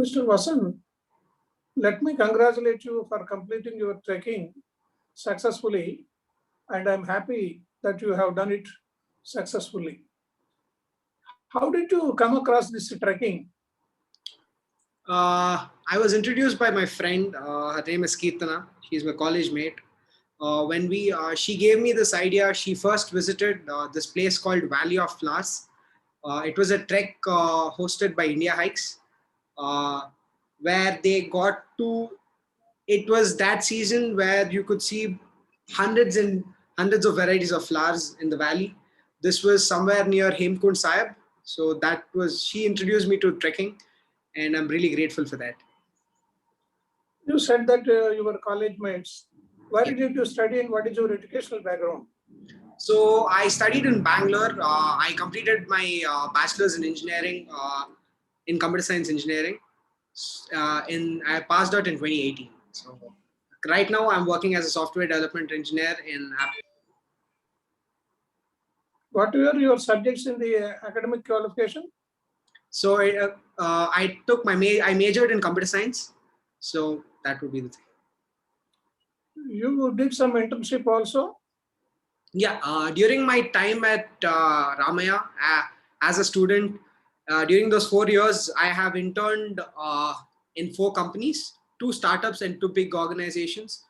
Mr. Vasan, let me congratulate you for completing your trekking successfully, and I'm happy that you have done it successfully. How did you come across this trekking? I was introduced by my friend. Her name is Kirtana. She's my college mate. She gave me this idea. She first visited this place called Valley of Flowers. It was a trek hosted by India Hikes, uh, where they got to. It was that season where you could see hundreds and hundreds of varieties of flowers in the valley. This was somewhere near Hemkund Sahib. So she introduced me to trekking, and I'm really grateful for that. You said that you were college mates. Where Yeah. did you study and what is your educational background? So I studied in Bangalore. I completed my bachelor's in engineering in computer science engineering. I passed out in 2018. So right now I'm working as a software development engineer in Apple. What were your subjects in the academic qualification? So I majored in computer science. So that would be the thing. You did some internship also? Yeah, during my time at Ramaya as a student, during those 4 years, I have interned in 4 companies, 2 startups and 2 big organizations.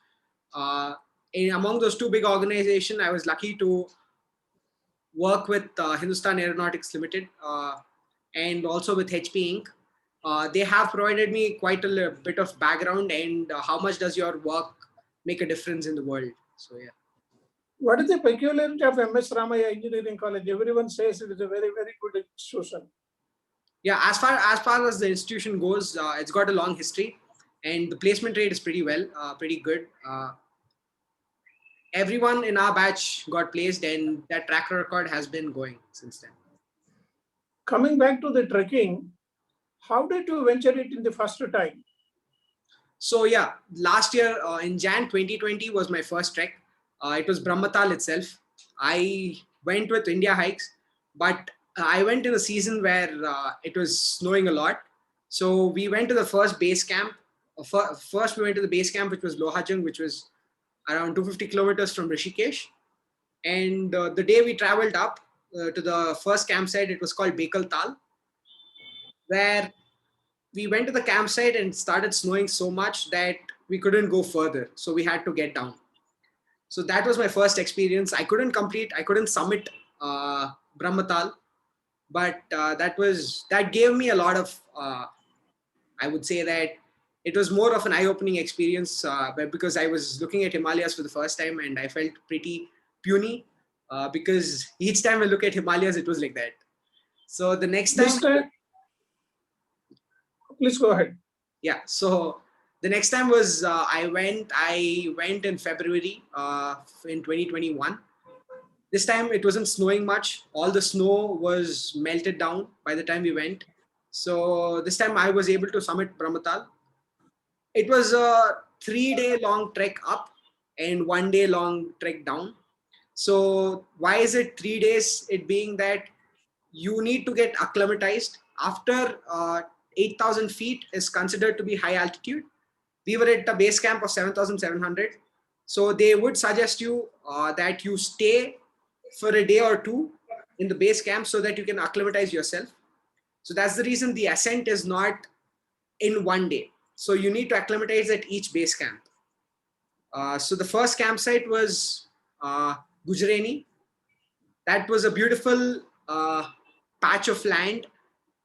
Among those 2 big organizations, I was lucky to work with Hindustan Aeronautics Limited and also with HP Inc. They have provided me quite a bit of background and how much does your work make a difference in the world. So yeah. What is the peculiarity of MS Ramaya Engineering College? Everyone says it is a very, very good institution. Yeah, as far as the institution goes, it's got a long history, and the placement rate is pretty good. Everyone in our batch got placed, and that track record has been going since then. Coming back to the trekking, how did you venture it in the first time? So yeah, last year in Jan 2020 was my first trek. It was Brahmatal itself. I went with India Hikes, but I went in a season where it was snowing a lot. So we went to the first base camp. First, we went to the base camp, which was Lohajung, which was around 250 kilometers from Rishikesh. And the day we traveled up to the first campsite, it was called Bekal Tal, where we went to the campsite and started snowing so much that we couldn't go further. So we had to get down. So that was my first experience. I couldn't summit Brahmatal, but that gave me a lot of, I would say that it was more of an eye-opening experience because I was looking at Himalayas for the first time and I felt pretty puny because each time I look at Himalayas, it was like that. So the next time, please go ahead. Yeah. So the next time was I went in February in 2021. This time it wasn't snowing much. All the snow was melted down by the time we went. So this time I was able to summit Brahmatal. It was a 3-day long trek up and 1-day long trek down. So why is it 3 days? It being that you need to get acclimatized after 8,000 feet is considered to be high altitude. We were at a base camp of 7,700. So they would suggest you that you stay for a day or two in the base camp so that you can acclimatize yourself. So that's the reason the ascent is not in 1 day. So you need to acclimatize at each base camp. So the first campsite was Gujrani. That was a beautiful patch of land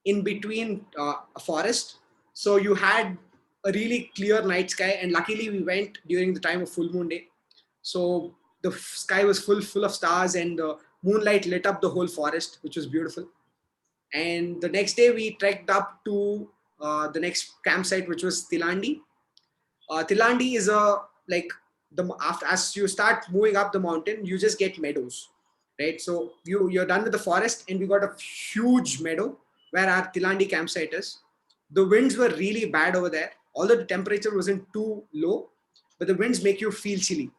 in between a forest. So you had a really clear night sky, and luckily we went during the time of full moon day. So the sky was full of stars, and the moonlight lit up the whole forest, which was beautiful. And the next day we trekked up to the next campsite, which was Tilandi. Tilandi is as you start moving up the mountain, you just get meadows, right? So you're done with the forest, and we got a huge meadow where our Tilandi campsite is. The winds were really bad over there, although the temperature wasn't too low, but the winds make you feel chilly.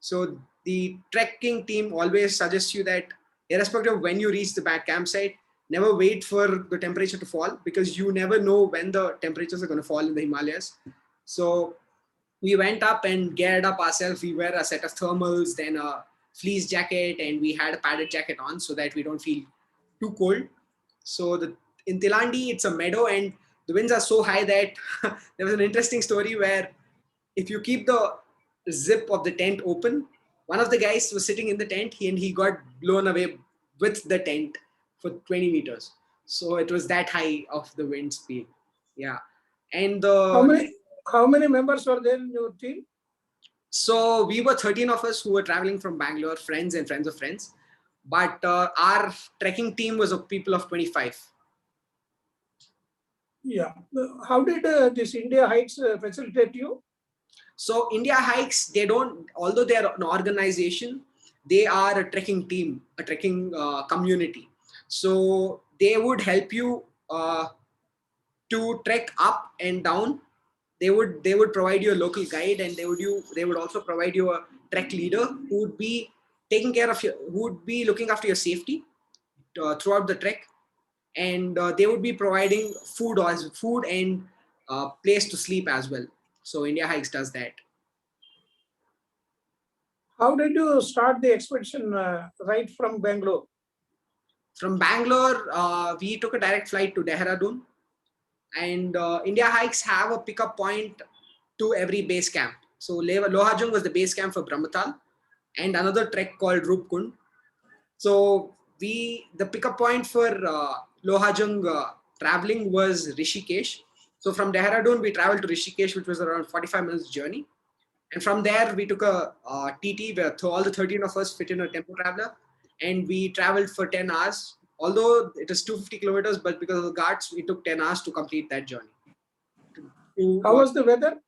So the trekking team always suggests you that irrespective of when you reach the back campsite, never wait for the temperature to fall, because you never know when the temperatures are going to fall in the Himalayas. So we went up and geared up ourselves. We wear a set of thermals, then a fleece jacket, and we had a padded jacket on so that we don't feel too cold. So in Tilandi, it's a meadow and the winds are so high that there was an interesting story where if you keep the zip of the tent open, one of the guys was sitting in the tent and he got blown away with the tent for 20 meters. So it was that high of the wind speed. Yeah. And How many members were there in your team? so we were 13 of us who were traveling from Bangalore, friends and friends of friends. But our trekking team was of people of 25. Yeah. How did this India Hikes facilitate you? So India Hikes, they don't, although they are an organization, they are a trekking team, a trekking community. So they would help you to trek up and down. They would provide you a local guide, and they would also provide you a trek leader who would be taking care of who would be looking after your safety throughout the trek, and they would be providing food and place to sleep as well. So India Hikes does that. How did you start the expedition right from Bangalore? From Bangalore, we took a direct flight to Dehradun, and India Hikes have a pickup point to every base camp. So Lohajung was the base camp for Brahmatal, and another trek called Rupkund. So the pickup point for Lohajung traveling was Rishikesh. So from Dehradun, we traveled to Rishikesh, which was around 45 minutes journey. And from there, we took a TT where all the 13 of us fit in a tempo traveler, and we traveled for 10 hours. Although it is 250 kilometers, but because of the Ghats, it took 10 hours to complete that journey. How was the weather?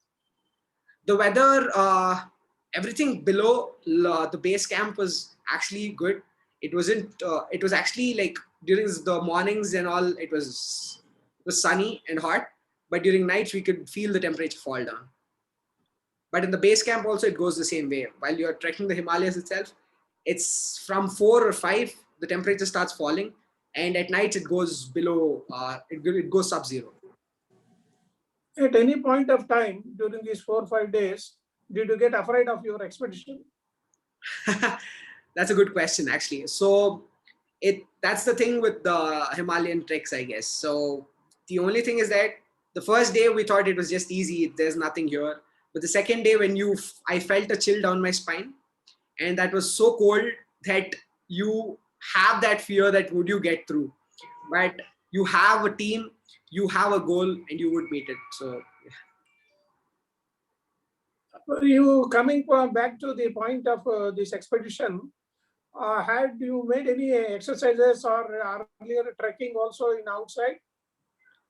The weather, everything below the base camp was actually good. It wasn't. It was actually like during the mornings and all, it was sunny and hot. But during nights, we could feel the temperature fall down. But in the base camp also, it goes the same way. While you're trekking the Himalayas itself, it's from 4 or 5, the temperature starts falling. And at night, it goes below, it goes sub-zero. At any point of time during these 4 or 5 days, did you get afraid of your expedition? That's a good question, actually. So that's the thing with the Himalayan treks, I guess. So the only thing is that the first day we thought it was just easy. There's nothing here. But the second day I felt a chill down my spine, and that was so cold that you have that fear that would you get through. But you have a team, you have a goal, and you would meet it. So You coming back to the point of this expedition, had you made any exercises or earlier trekking also in outside?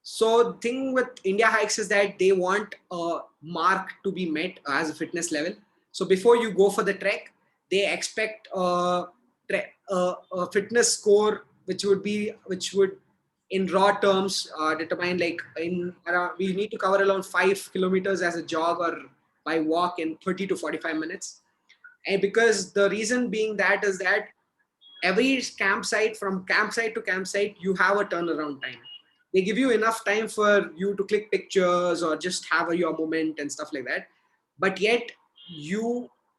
So the thing with India Hikes is that they want a mark to be met as a fitness level. So before you go for the trek, they expect a fitness score, which would in raw terms determine like we need to cover around 5 kilometers as a jog or by walk in 30 to 45 minutes. And because the reason being that is that every campsite, from campsite to campsite, you have a turnaround time. They give you enough time for you to click pictures or just have your moment and stuff like that. But yet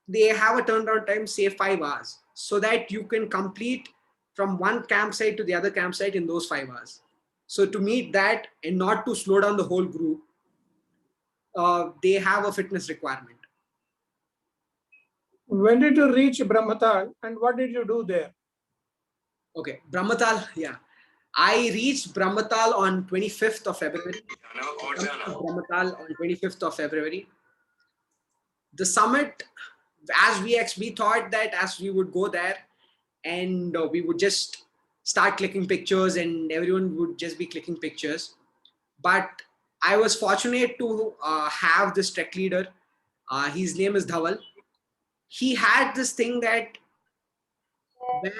they have a turnaround time, say 5 hours, so that you can complete from one campsite to the other campsite in those 5 hours. So to meet that and not to slow down the whole group, they have a fitness requirement. When did you reach Brahmatal and what did you do there? Okay, Brahmatal, yeah. I reached Brahmatal on 25th of February. Brahmatal on 25th of February. The summit, as we thought that as we would go there and we would just start clicking pictures and everyone would just be clicking pictures. But I was fortunate to have this trek leader. His name is Dhaval. He had this thing that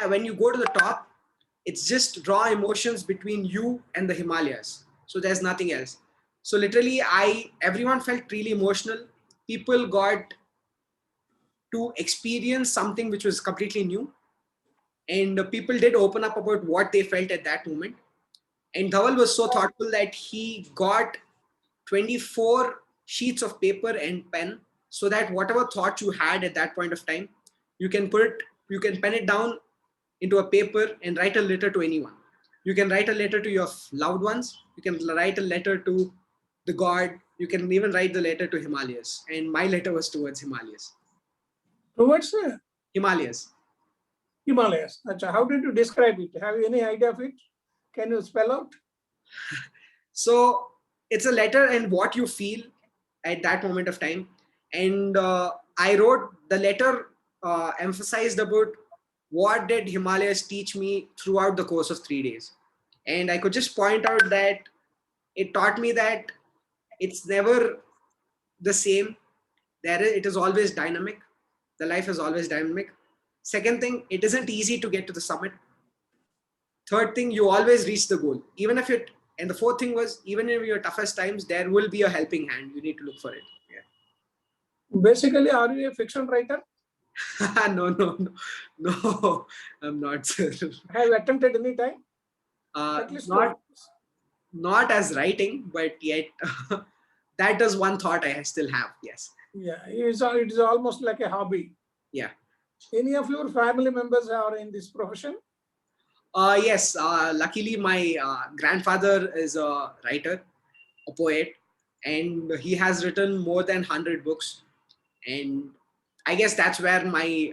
when you go to the top, it's just raw emotions between you and the Himalayas. So there's nothing else. So literally everyone felt really emotional. People got to experience something which was completely new. And people did open up about what they felt at that moment. And Dhaval was so thoughtful that he got 24 sheets of paper and pen, so that whatever thought you had at that point of time, you can pen it down into a paper and write a letter to anyone. You can write a letter to your loved ones. You can write a letter to the God. You can even write the letter to Himalayas. And my letter was towards Himalayas. Towards Himalayas. Himalayas. Acha, how did you describe it? Have you any idea of it? Can you spell out? So it's a letter and what you feel at that moment of time. And I wrote the letter, emphasized about what did Himalayas teach me throughout the course of 3 days. And I could just point out that it taught me that it's never the same. It is always dynamic. The life is always dynamic. Second thing, it isn't easy to get to the summit. Third thing, you always reach the goal. And the fourth thing was, even in your toughest times, there will be a helping hand. You need to look for it. Yeah. Basically, are you a fiction writer? No, I'm not, sir. Have you attempted any time? At least not as writing, but yet that is one thought I still have. Yes. Yeah, it is almost like a hobby. Yeah. Any of your family members are in this profession? Yes. Luckily, my grandfather is a writer, a poet, and he has written more than 100 books. And I guess that's where my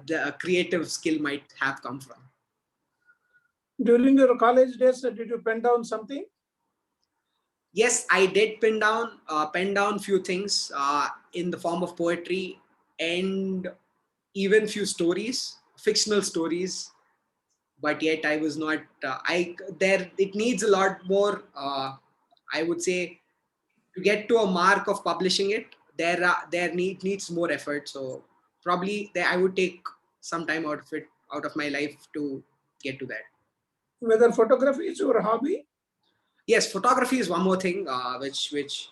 the creative skill might have come from. During your college days, did you pen down something? Yes, I did pen down few things in the form of poetry and even few stories, fictional stories. But yet I was not. It needs a lot more. I would say, to get to a mark of publishing it, needs more effort. So probably I would take some time out of my life to get to that. Whether photography is your hobby? Yes, photography is one more thing, which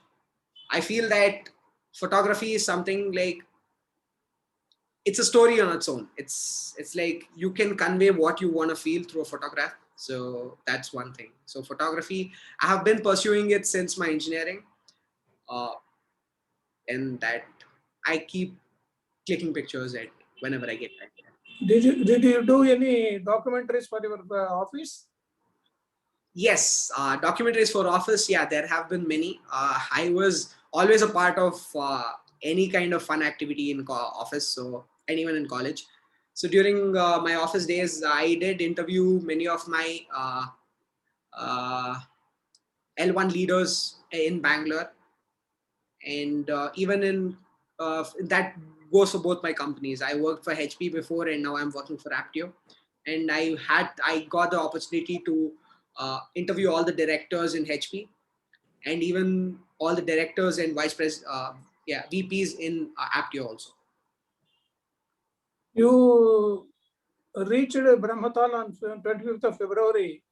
I feel that photography is something like, it's a story on its own. It's like you can convey what you want to feel through a photograph. So that's one thing. So photography, I have been pursuing it since my engineering, and that I keep clicking pictures at whenever I get time. Did you do any documentaries for your office? Yes, documentaries for office. Yeah, there have been many. I was always a part of any kind of fun activity in office. So anyone in college. So during my office days, I did interview many of my L1 leaders in Bangalore, and even in that goes for both my companies. I worked for HP before, and now I'm working for Aptio, and I got the opportunity to interview all the directors in HP, and even all the directors and vice president, VPs in Aptio also. You reached Brahmatal on 25th of February,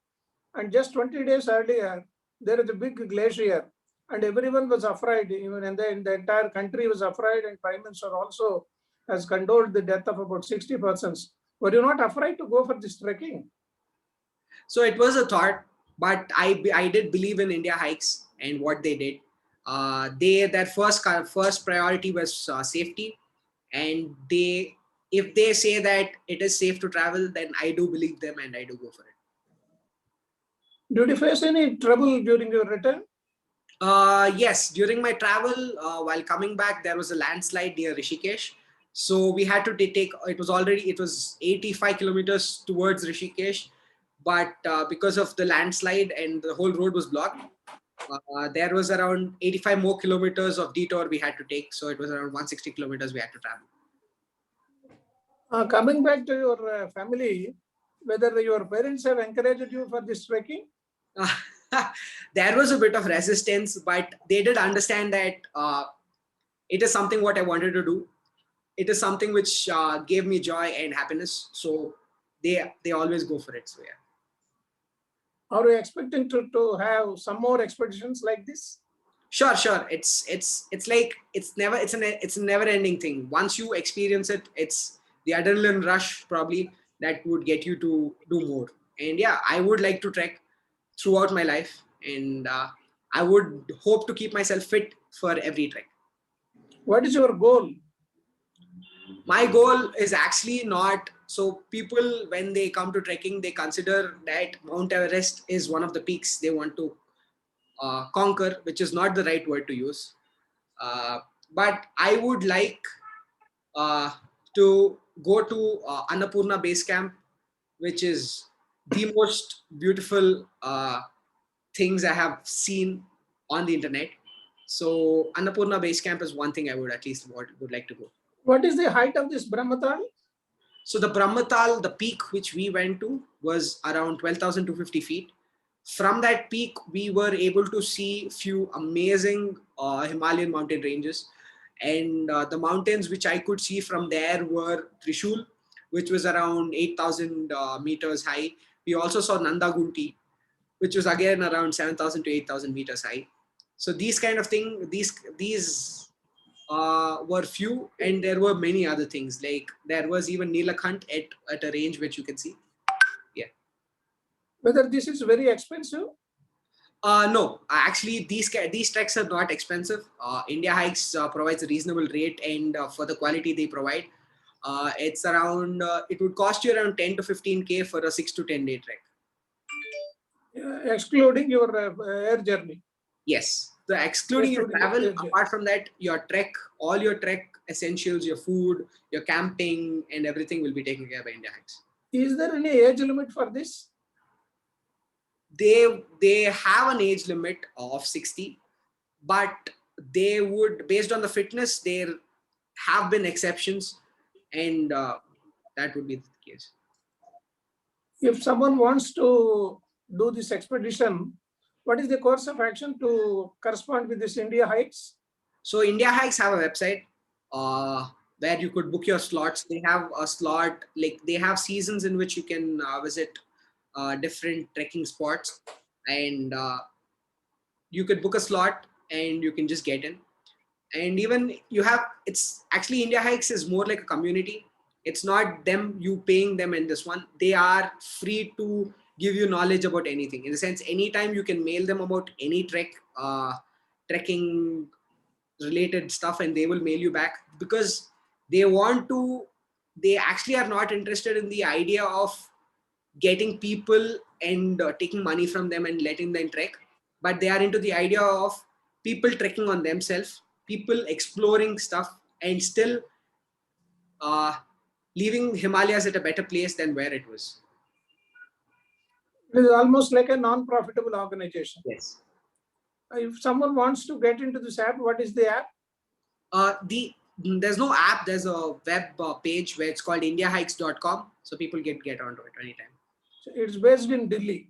and just 20 days earlier, there is a big glacier, and everyone was afraid. Even in the entire country was afraid, and Prime Minister also has condoled the death of about 60 persons. Were you not afraid to go for this trekking? So it was a thought, but I did believe in India Hikes and what they did. Their first priority was safety, and if they say that it is safe to travel, then I do believe them and I do go for it. Did you face any trouble during your return? Yes, during my travel, while coming back, there was a landslide near Rishikesh. So we had to take, it was 85 kilometers towards Rishikesh. But because of the landslide and the whole road was blocked, there was around 85 more kilometers of detour we had to take. So it was around 160 kilometers we had to travel. Coming back to your family, whether your parents have encouraged you for this trekking? There was a bit of resistance, but they did understand that it is something what I wanted to do. It is something which gave me joy and happiness. So they always go for it. So yeah. Are you expecting to have some more expeditions like this? Sure. It's like it's a never ending thing. Once you experience it, it's the adrenaline rush probably that would get you to do more. And yeah, I would like to trek. throughout my life, and I would hope to keep myself fit for every trek. What is your goal? My goal is actually not, so people when they come to trekking, they consider that Mount Everest is one of the peaks they want to conquer, which is not the right word to use. Uh, but I would like uh, to go to Annapurna Base Camp, which is the most beautiful things I have seen on the internet. So Annapurna Base Camp is one thing I would at least would like to go. What is the height of this Brahmatal? So the Brahmatal, the peak which we went to was around 12,250 feet. From that peak, we were able to see few amazing Himalayan mountain ranges. And the mountains which I could see from there were Trishul, which was around 8,000 meters high. We also saw Nanda Gunti, which was again around 7,000 to 8,000 meters high. So these kind of thing, these were few, and there were many other things. Like there was even Nilakant at a range which you can see. Yeah. Whether this is very expensive? No, actually these treks are not expensive. India Hikes provides a reasonable rate, and for the quality they provide, it's around it would cost you around 10 to 15K for a 6 to 10 day trek. Excluding your air journey. Yes, so excluding your travel. Apart from that, your trek, all your trek essentials, your food, your camping, and everything will be taken care of by India Hikes. Is there any age limit for this? They have an age limit of 60, but they would, based on the fitness, there have been exceptions, and that would be the case. If someone wants to do this expedition, what is the course of action to correspond with this India Hikes? So India Hikes have a website where you could book your slots. They have a slot, like they have seasons in which you can visit different trekking spots, and you could book a slot and you can just get in. And even you have, it's actually India Hikes is more like a community. It's not them, you paying them in this one. They are free to give you knowledge about anything. In the sense, anytime you can mail them about any trekking related stuff, and they will mail you back, because they actually are not interested in the idea of getting people and taking money from them and letting them trek, but they are into the idea of people trekking on themselves, people exploring stuff, and still leaving Himalayas at a better place than where it was. It is almost like a non-profitable organization. Yes. If someone wants to get into this app, what is the app? There's no app. There's a web page where it's called indiahikes.com. So people get onto it anytime. So it's based in Delhi.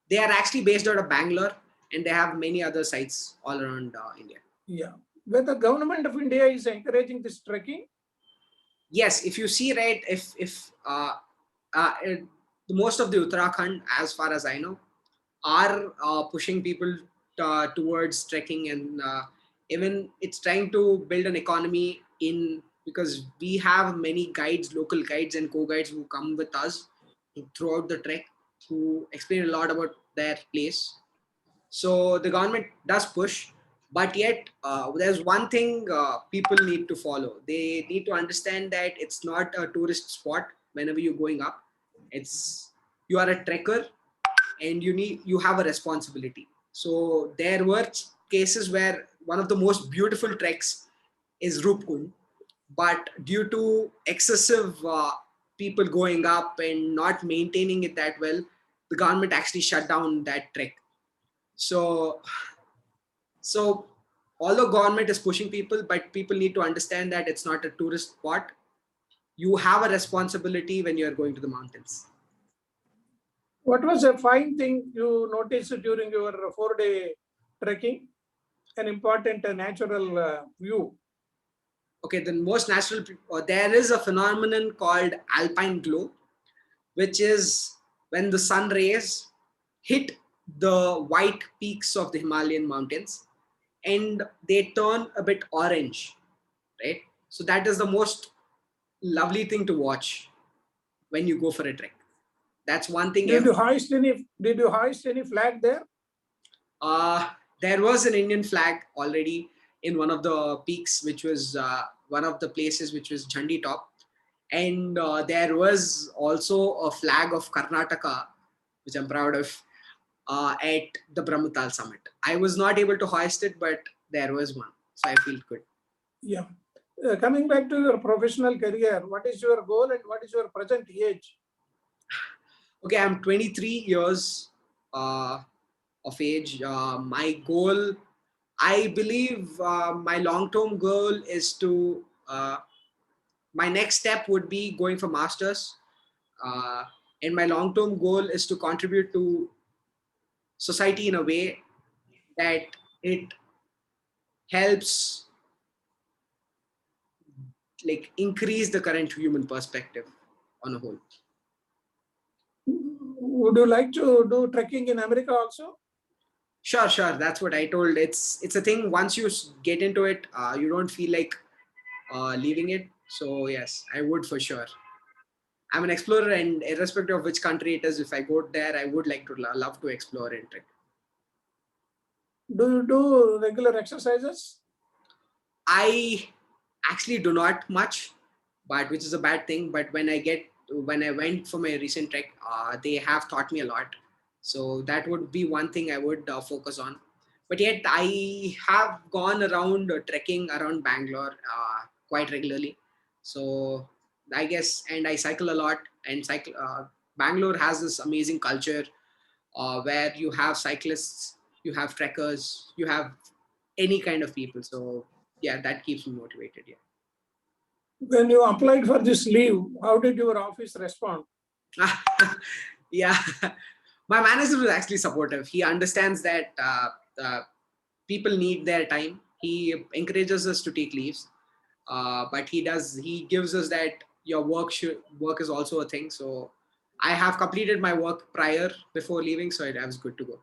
They are actually based out of Bangalore, and they have many other sites all around India. Yeah. Where the government of India is encouraging this trekking? Yes. If you see, right, most of the Uttarakhand, as far as I know, are pushing people towards trekking, and even it's trying to build an economy because we have many guides, local guides and co-guides who come with us throughout the trek, who explain a lot about their place. So the government does push, but yet there's one thing people need to follow. They need to understand that it's not a tourist spot. Whenever you're going up, you are a trekker, and you have a responsibility. So there were cases where one of the most beautiful treks is Rupkund, but due to excessive people going up and not maintaining it that well, the government actually shut down that trek. So although government is pushing people, but people need to understand that it's not a tourist spot. You have a responsibility when you're going to the mountains. What was a fine thing you noticed during your 4-day trekking? An important natural view. Okay, the most natural, there is a phenomenon called alpine glow, which is when the sun rays hit the white peaks of the Himalayan mountains and they turn a bit orange, right? So that is the most lovely thing to watch when you go for a trek. That's one thing. Did you hoist any flag there? There was an Indian flag already in one of the peaks, which was one of the places which was Jhandi Top. And there was also a flag of Karnataka, which I'm proud of, at the Brahmatal summit. I was not able to hoist it, but there was one. So I feel good. Yeah. Coming back to your professional career, what is your goal and what is your present age? Okay, I'm 23 years of age. My goal, I believe my long-term goal is to, my next step would be going for masters. Uh, and my long-term goal is to contribute to society in a way that it helps like increase the current human perspective on a whole. Would you like to do trekking in America also? Sure. That's what I told. It's a thing. Once you get into it, you don't feel like leaving it. So yes, I would for sure. I'm an explorer, and irrespective of which country it is, if I go there, I would like to love to explore and trek. Do you do regular exercises? I actually do not much, but which is a bad thing. But when I went for my recent trek, they have taught me a lot. So that would be one thing I would focus on. But yet I have gone around trekking around Bangalore quite regularly. So I guess, and I cycle a lot. And cycle. Bangalore has this amazing culture where you have cyclists, you have trekkers, you have any kind of people. So yeah, that keeps me motivated. When you applied for this leave, how did your office respond? Yeah. Yeah. My manager was actually supportive. He understands that people need their time. He encourages us to take leaves, but he gives us that your work is also a thing. So I have completed my work before leaving, so I was good to go.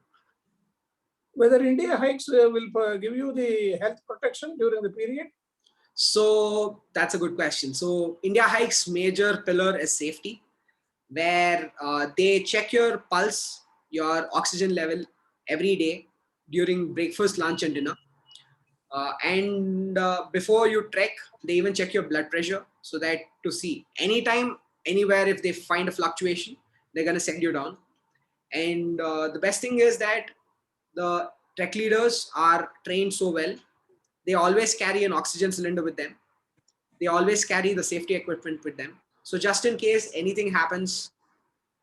Whether India Hikes will give you the health protection during the period? So that's a good question. So India Hikes major pillar is safety, where they check your pulse, your oxygen level every day during breakfast, lunch, and dinner. And before you trek, they even check your blood pressure so that to see anytime, anywhere, if they find a fluctuation, they're going to send you down. And the best thing is that the trek leaders are trained so well. They always carry an oxygen cylinder with them. They always carry the safety equipment with them. So just in case anything happens,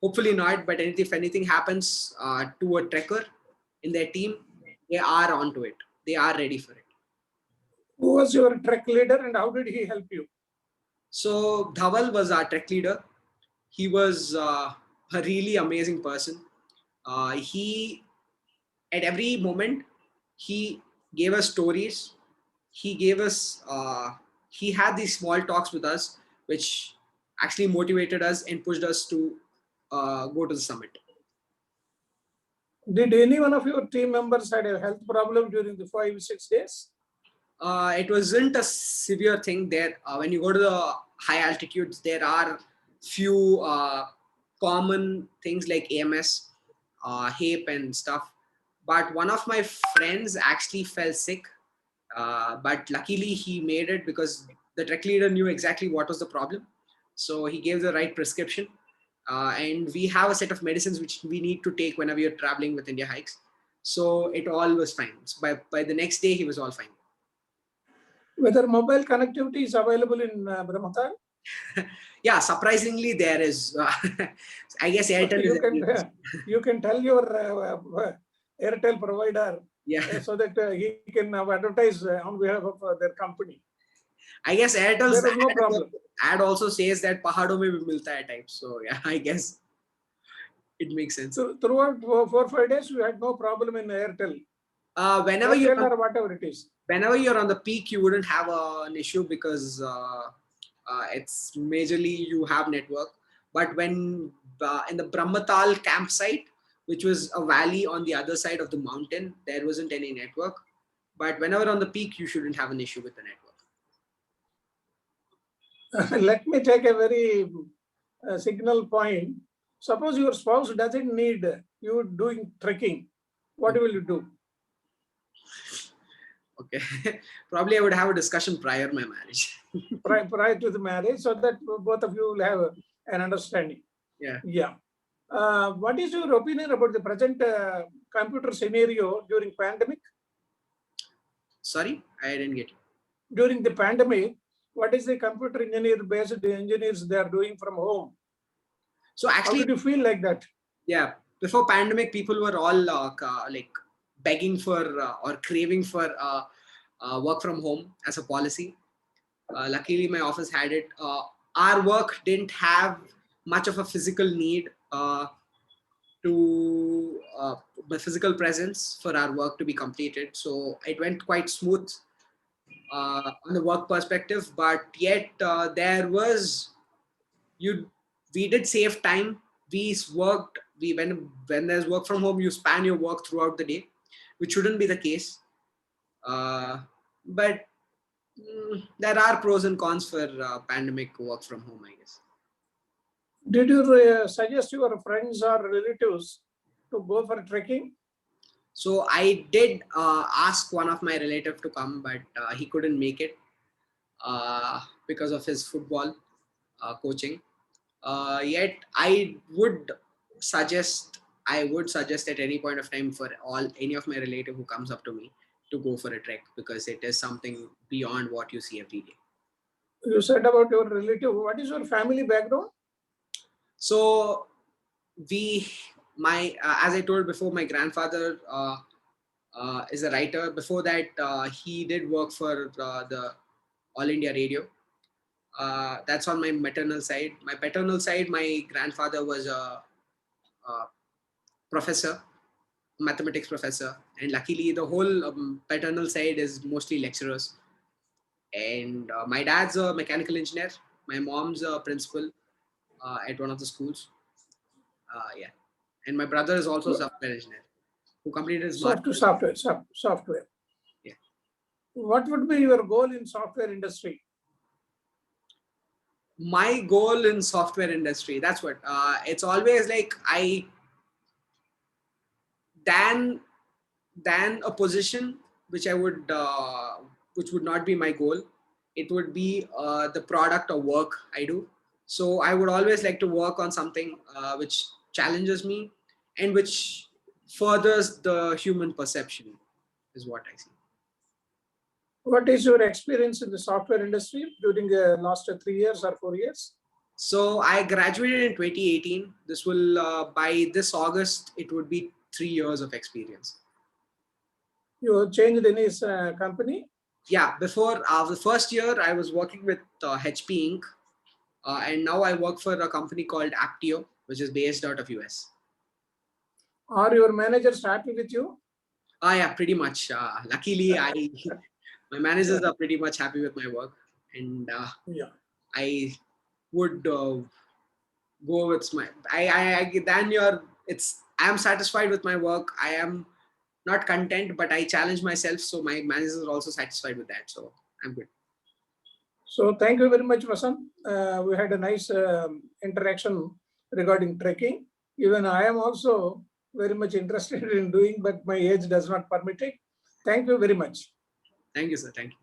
hopefully not, but if anything happens to a trekker in their team, they are onto it. They are ready for it. Who was your trek leader and how did he help you? So Dhaval was our trek leader. He was a really amazing person. He, at every moment, he gave us stories. He gave us, he had these small talks with us, which actually motivated us and pushed us to go to the summit. Did any one of your team members had a health problem during the 5-6 days? It wasn't a severe thing there. When you go to the high altitudes, there are few common things like AMS, HAPE and stuff. But one of my friends actually fell sick. But luckily he made it because the trek leader knew exactly what was the problem. So he gave the right prescription. And we have a set of medicines which we need to take whenever you're traveling with India Hikes. So it all was fine. So by the next day, he was all fine. Whether mobile connectivity is available in Brahmatal? Yeah, surprisingly there is. I guess Airtel you can tell your Airtel provider so that he can advertise on behalf of their company. I guess Airtel's there is no problem. Ad also says that pahadon mein bhi milta hai type. So yeah, I guess it makes sense. So throughout 4-5 days, you had no problem in Airtel. Whenever Airtel or whatever it is. Whenever you're on the peak, you wouldn't have an issue because it's majorly you have network. But when in the Brahmatal campsite, which was a valley on the other side of the mountain, there wasn't any network. But whenever on the peak, you shouldn't have an issue with the network. Let me take a very signal point. Suppose your spouse doesn't need you doing trekking, what will you do? Okay. Probably I would have a discussion prior my marriage. Prior to the marriage, so that both of you will have an understanding. Yeah. Yeah. What is your opinion about the present computer scenario during pandemic? Sorry, I didn't get you. During the pandemic, what is the computer based engineers they are doing from home? So How actually, did you feel like that? yeah, before pandemic, people were all like begging for or craving for work from home as a policy. Luckily, my office had it. Our work didn't have much of a physical need to the physical presence for our work to be completed. So it went quite smooth on the work perspective, but yet there was you we did save time. We worked we when there's work from home, you span your work throughout the day, which shouldn't be the case. But there are pros and cons for pandemic work from home, I guess. Did you suggest your friends or relatives to go for trekking? So I did ask one of my relative to come, but he couldn't make it because of his football coaching. Yet suggest I would suggest at any point of time for any of my relative who comes up to me to go for a trek, because it is something beyond what you see every day. You said about your relative. What is your family background? So as I told before, my grandfather is a writer. Before that, he did work for the All India Radio. That's on my maternal side. My paternal side, my grandfather was a professor, mathematics professor, and luckily the whole paternal side is mostly lecturers. And my dad's a mechanical engineer. My mom's a principal at one of the schools. Yeah, and my brother is also a software engineer who completed his master's. Software. Yeah. What would be your goal in software industry? My goal in software industry, that's what it's always like than a position which I would which would not be my goal. It would be the product or work I do. So I would always like to work on something which challenges me and which furthers the human perception, is what I see. What is your experience in the software industry during the last 3 years or 4 years? So I graduated in 2018. This will by this August it would be 3 years of experience. You changed any company? Yeah, before the first year I was working with HP Inc. And now I work for a company called Aptio, which is based out of US. Are your managers happy with you? Yeah, pretty much. Luckily, my managers are pretty much happy with my work, and Yeah. I would go with my. I am satisfied with my work. I am not content, but I challenge myself, so my managers are also satisfied with that. So I'm good. So thank you very much, Vasant. We had a nice interaction regarding trekking. Even I am also very much interested in doing, but my age does not permit it. Thank you very much. Thank you, sir. Thank you.